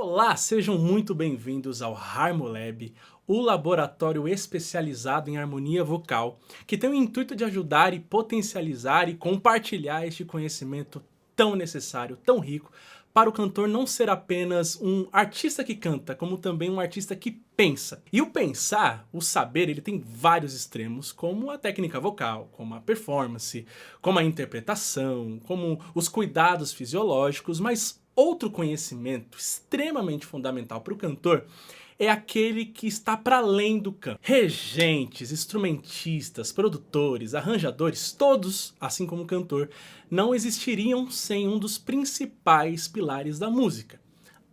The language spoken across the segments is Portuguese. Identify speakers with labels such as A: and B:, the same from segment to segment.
A: Olá, sejam muito bem-vindos ao HarmoLab, o laboratório especializado em harmonia vocal, que tem o intuito de ajudar e potencializar e compartilhar este conhecimento tão necessário, tão rico, para o cantor não ser apenas um artista que canta, como também um artista que pensa. E o pensar, o saber, ele tem vários extremos, como a técnica vocal, como a performance, como a interpretação, como os cuidados fisiológicos, mas outro conhecimento extremamente fundamental para o cantor é aquele que está para além do canto. Regentes, instrumentistas, produtores, arranjadores, todos, assim como o cantor, não existiriam sem um dos principais pilares da música: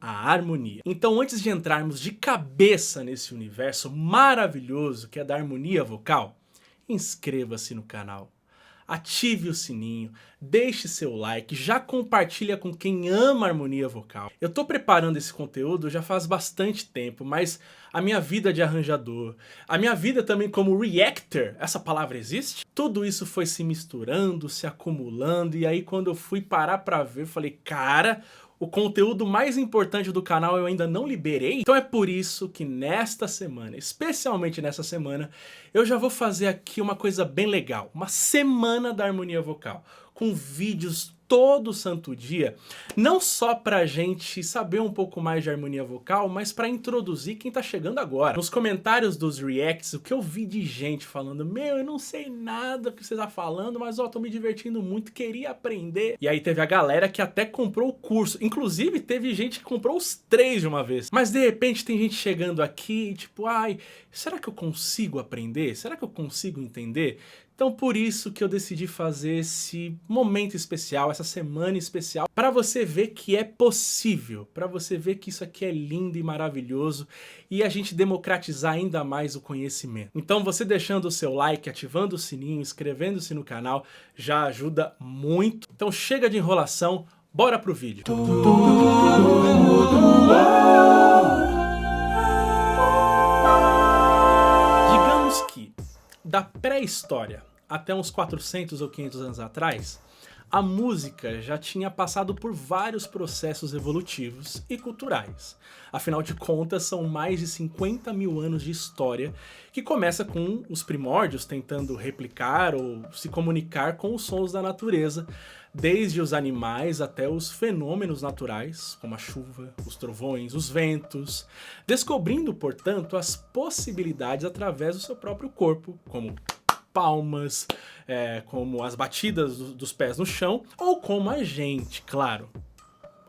A: a harmonia. Então, antes de entrarmos de cabeça nesse universo maravilhoso que é da harmonia vocal, inscreva-se no canal. Ative o sininho, deixe seu like, já compartilha com quem ama harmonia vocal. Eu tô preparando esse conteúdo já faz bastante tempo, mas a minha vida de arranjador, a minha vida também como reactor, essa palavra existe? Tudo isso foi se misturando, se acumulando, e aí quando eu fui parar pra ver, eu falei, cara, o conteúdo mais importante do canal eu ainda não liberei. Então é por isso que nesta semana, especialmente nessa semana, eu já vou fazer aqui uma coisa bem legal. Uma semana da harmonia vocal, com vídeos todo santo dia, não só pra gente saber um pouco mais de harmonia vocal, mas pra introduzir quem tá chegando agora. Nos comentários dos reacts, o que eu vi de gente falando, meu, eu não sei nada do que você tá falando, mas ó, tô me divertindo muito, queria aprender. E aí teve a galera que até comprou o curso, inclusive teve gente que comprou os 3 de uma vez. Mas de repente tem gente chegando aqui, tipo, ai, será que eu consigo aprender? Será que eu consigo entender? Então por isso que eu decidi fazer esse momento especial, essa semana especial, para você ver que é possível, para você ver que isso aqui é lindo e maravilhoso e a gente democratizar ainda mais o conhecimento. Então você deixando o seu like, ativando o sininho, inscrevendo-se no canal, já ajuda muito. Então chega de enrolação, bora pro vídeo. Digamos que da pré-história até uns 400 ou 500 anos atrás, a música já tinha passado por vários processos evolutivos e culturais. Afinal de contas, são mais de 50 mil anos de história que começa com os primórdios tentando replicar ou se comunicar com os sons da natureza, desde os animais até os fenômenos naturais, como a chuva, os trovões, os ventos, descobrindo, portanto, as possibilidades através do seu próprio corpo, como palmas, como as batidas dos pés no chão, ou como a gente, claro,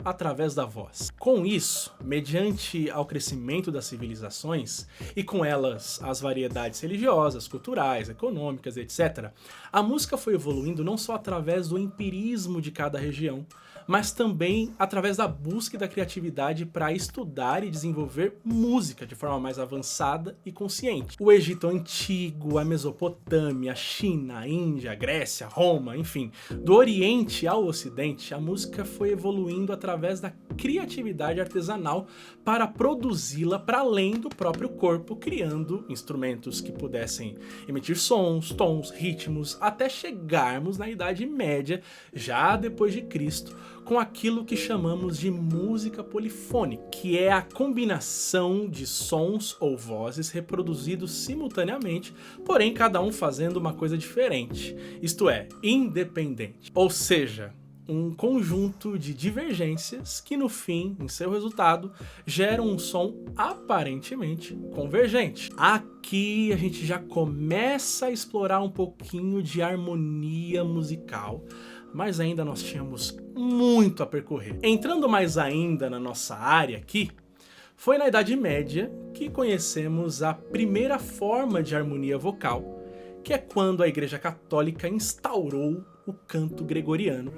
A: através da voz. Com isso, mediante ao crescimento das civilizações, e com elas as variedades religiosas, culturais, econômicas, etc., a música foi evoluindo não só através do empirismo de cada região, mas também através da busca e da criatividade para estudar e desenvolver música de forma mais avançada e consciente. O Egito Antigo, a Mesopotâmia, a China, a Índia, a Grécia, Roma, enfim, do Oriente ao Ocidente, a música foi evoluindo através da criatividade artesanal para produzi-la para além do próprio corpo, criando instrumentos que pudessem emitir sons, tons, ritmos, até chegarmos na Idade Média, já depois de Cristo, com aquilo que chamamos de música polifônica, que é a combinação de sons ou vozes reproduzidos simultaneamente, porém cada um fazendo uma coisa diferente, isto é, independente. Ou seja, um conjunto de divergências que no fim, em seu resultado, geram um som aparentemente convergente. Aqui a gente já começa a explorar um pouquinho de harmonia musical, mas ainda nós tínhamos muito a percorrer. Entrando mais ainda na nossa área aqui, foi na Idade Média que conhecemos a primeira forma de harmonia vocal, que é quando a Igreja Católica instaurou o canto gregoriano.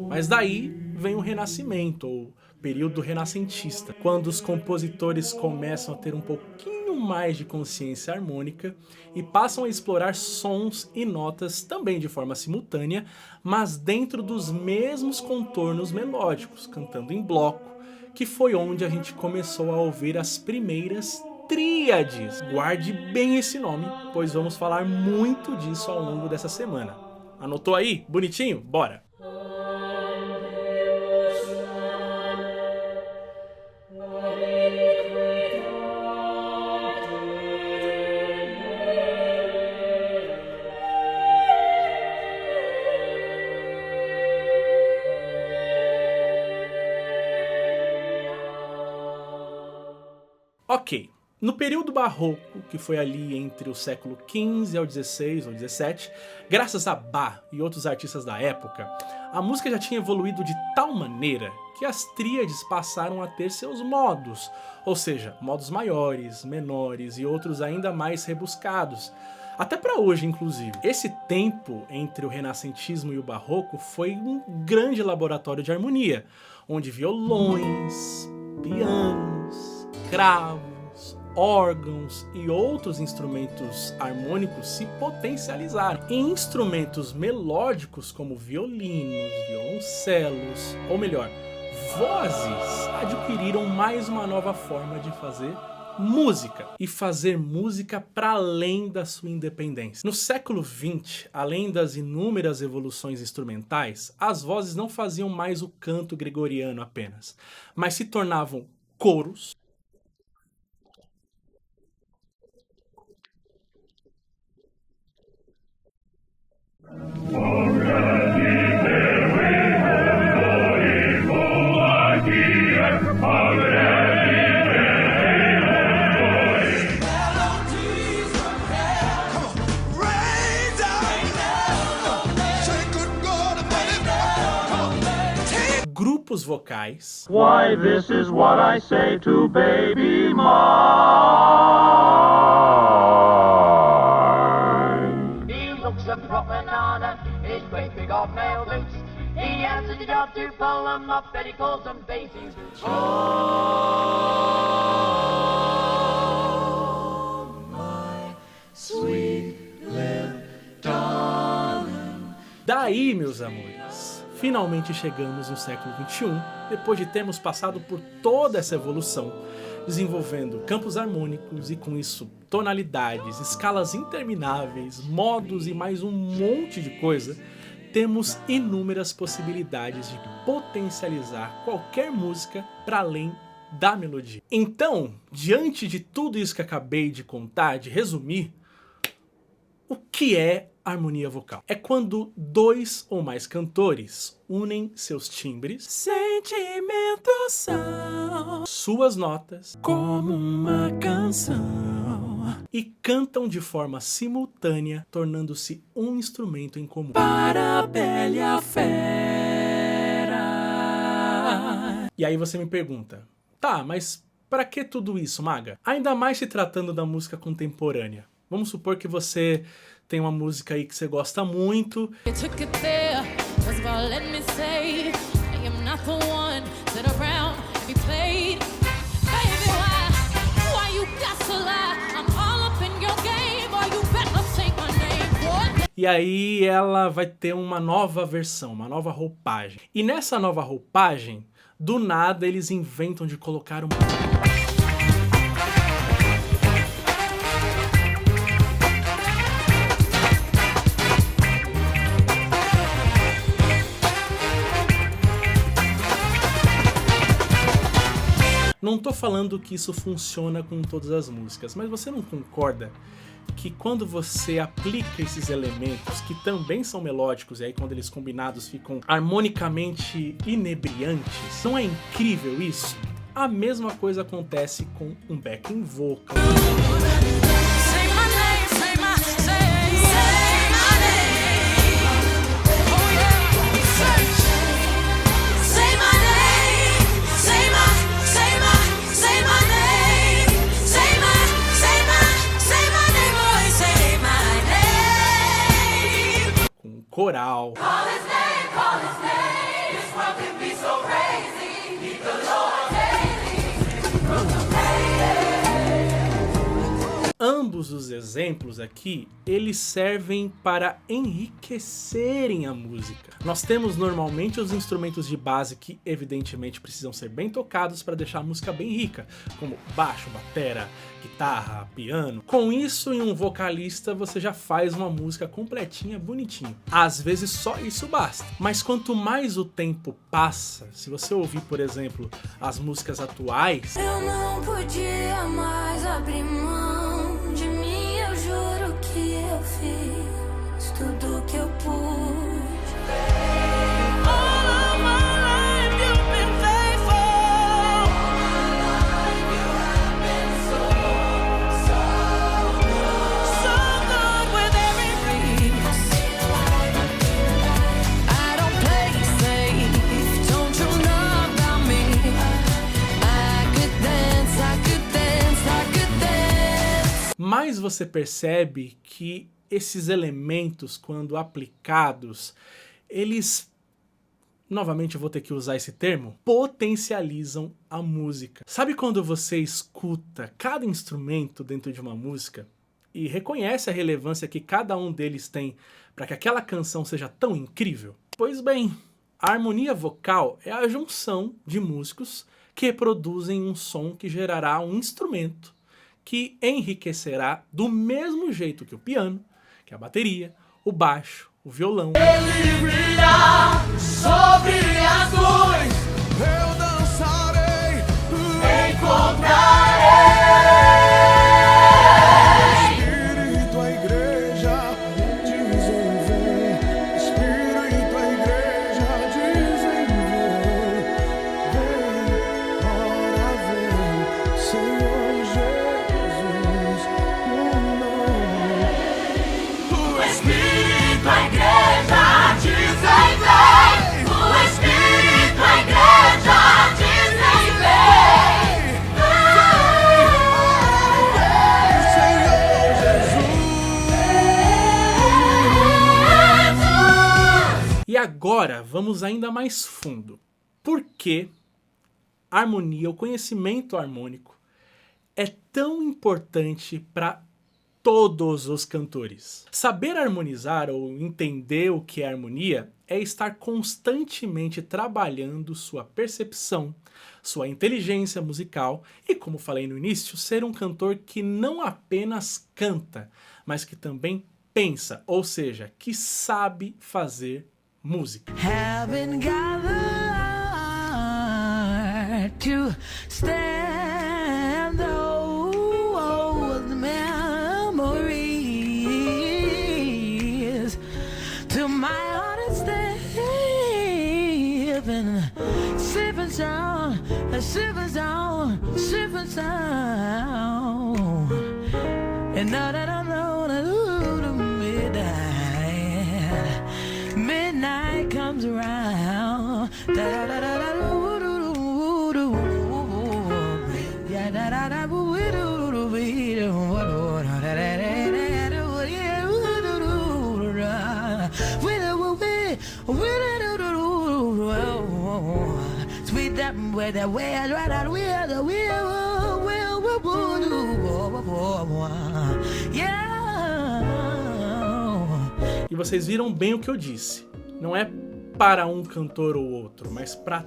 A: Mas daí vem o Renascimento, ou período renascentista, quando os compositores começam a ter um pouquinho mais de consciência harmônica e passam a explorar sons e notas também de forma simultânea, mas dentro dos mesmos contornos melódicos, cantando em bloco, que foi onde a gente começou a ouvir as primeiras tríades. Guarde bem esse nome, pois vamos falar muito disso ao longo dessa semana. Anotou aí? Bonitinho? Bora! Ok, no período barroco, que foi ali entre o século XV ao XVI ou XVII, graças a Bach e outros artistas da época, a música já tinha evoluído de tal maneira que as tríades passaram a ter seus modos, ou seja, modos maiores, menores e outros ainda mais rebuscados, até para hoje inclusive. Esse tempo entre o renascentismo e o barroco foi um grande laboratório de harmonia, onde violões, pianos, cravos, órgãos e outros instrumentos harmônicos se potencializaram. E instrumentos melódicos como violinos, violoncelos, ou melhor, vozes, adquiriram mais uma nova forma de fazer música, e fazer música para além da sua independência. No século XX, além das inúmeras evoluções instrumentais, as vozes não faziam mais o canto gregoriano apenas, mas se tornavam coros, grupos vocais,
B: Why, this is what I say to baby mine. He looks a proper nana, his great big old male boots. He answers the job to pull them up, and he calls them bathing boots. Oh, my sweet little darling.
A: Daí, meus amores, finalmente chegamos no século XXI, depois de termos passado por toda essa evolução, desenvolvendo campos harmônicos e com isso tonalidades, escalas intermináveis, modos e mais um monte de coisa, temos inúmeras possibilidades de potencializar qualquer música para além da melodia. Então, diante de tudo isso que acabei de contar, de resumir, o que é harmonia vocal? É quando dois ou mais cantores unem seus timbres, sentimentos são suas notas, como uma canção, e cantam de forma simultânea, tornando-se um instrumento em comum. Para a bela e a fera. E aí você me pergunta, tá, mas para que tudo isso, Maga? Ainda mais se tratando da música contemporânea. Vamos supor que você tem uma música aí que você gosta muito. E aí ela vai ter uma nova versão, uma nova roupagem. E nessa nova roupagem, do nada eles inventam de colocar uma... Não tô falando que isso funciona com todas as músicas, mas você não concorda que quando você aplica esses elementos, que também são melódicos, e aí quando eles combinados ficam harmonicamente inebriantes, não é incrível isso? A mesma coisa acontece com um backing vocal. Coral. Ambos os exemplos aqui, eles servem para enriquecerem a música. Nós temos normalmente os instrumentos de base que evidentemente precisam ser bem tocados para deixar a música bem rica, como baixo, batera, guitarra, piano. Com isso, em um vocalista, você já faz uma música completinha, bonitinho. Às vezes só isso basta. Mas quanto mais o tempo passa, se você ouvir, por exemplo, as músicas atuais,
C: eu não podia mais abrir mão de mim, eu juro que eu fiz tudo que eu pude.
A: Mas você percebe que esses elementos, quando aplicados, eles, novamente eu vou ter que usar esse termo, potencializam a música. Sabe quando você escuta cada instrumento dentro de uma música e reconhece a relevância que cada um deles tem para que aquela canção seja tão incrível? Pois bem, a harmonia vocal é a junção de músicos que reproduzem um som que gerará um instrumento que enriquecerá do mesmo jeito que o piano, que a bateria, o baixo, o violão.
D: Ele brilha sobre as nuvens, eu dançarei, encontrarei. Espírito, a igreja dizem vem, Espírito, a igreja dizem vem, ora vem, Senhor Jesus, o Espírito, a igreja dizem vem, o Espírito, a igreja dizem vem, Senhor Jesus.
A: E agora vamos ainda mais fundo. Por que a harmonia, o conhecimento harmônico, é tão importante para todos os cantores? Saber harmonizar ou entender o que é harmonia é estar constantemente trabalhando sua percepção, sua inteligência musical e, como falei no início, ser um cantor que não apenas canta, mas que também pensa, ou seja, que sabe fazer música.
C: Haven't got the heart to stand the memories till my heart is sipping sound, sipping sound, sipping sound, and now that I know that midnight comes around. Sweet that way that way I ride out
A: E vocês viram bem o que eu disse. Não é para um cantor ou outro, mas para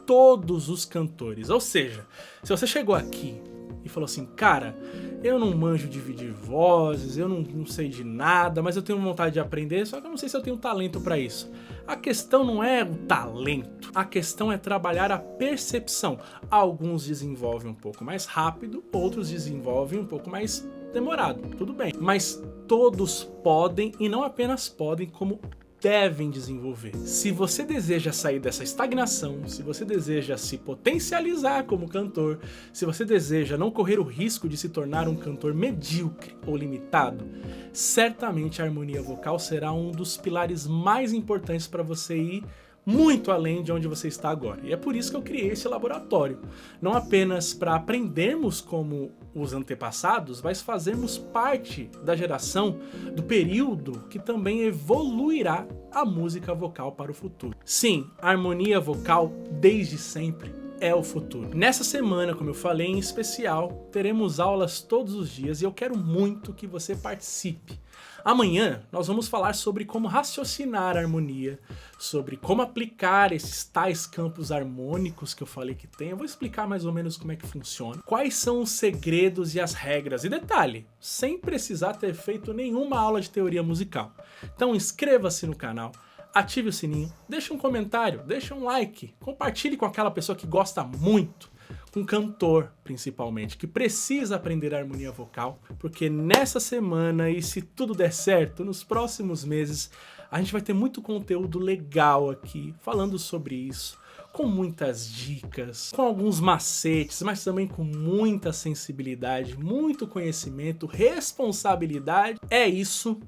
A: todos os cantores. Ou seja, se você chegou aqui e falou assim, cara, eu não manjo dividir vozes, eu não sei de nada, mas eu tenho vontade de aprender, só que eu não sei se eu tenho talento para isso. A questão não é o talento, a questão é trabalhar a percepção. Alguns desenvolvem um pouco mais rápido, outros desenvolvem um pouco mais demorado, tudo bem. Mas todos podem, e não apenas podem, como devem desenvolver. Se você deseja sair dessa estagnação, se você deseja se potencializar como cantor, se você deseja não correr o risco de se tornar um cantor medíocre ou limitado, certamente a harmonia vocal será um dos pilares mais importantes para você ir muito além de onde você está agora. E é por isso que eu criei esse laboratório. Não apenas para aprendermos como os antepassados, mas fazermos parte da geração, do período que também evoluirá a música vocal para o futuro. Sim, a harmonia vocal, desde sempre, é o futuro. Nessa semana, como eu falei, em especial, teremos aulas todos os dias e eu quero muito que você participe. Amanhã nós vamos falar sobre como raciocinar a harmonia, sobre como aplicar esses tais campos harmônicos que eu falei que tem. Eu vou explicar mais ou menos como é que funciona, quais são os segredos e as regras. E detalhe, sem precisar ter feito nenhuma aula de teoria musical. Então inscreva-se no canal, ative o sininho, deixe um comentário, deixe um like, compartilhe com aquela pessoa que gosta muito, com cantor principalmente, que precisa aprender harmonia vocal, porque nessa semana, e se tudo der certo, nos próximos meses, a gente vai ter muito conteúdo legal aqui, falando sobre isso, com muitas dicas, com alguns macetes, mas também com muita sensibilidade, muito conhecimento, responsabilidade. É isso.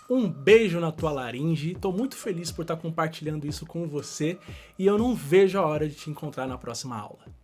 A: Um beijo na tua laringe, tô muito feliz por estar compartilhando isso com você e eu não vejo a hora de te encontrar na próxima aula.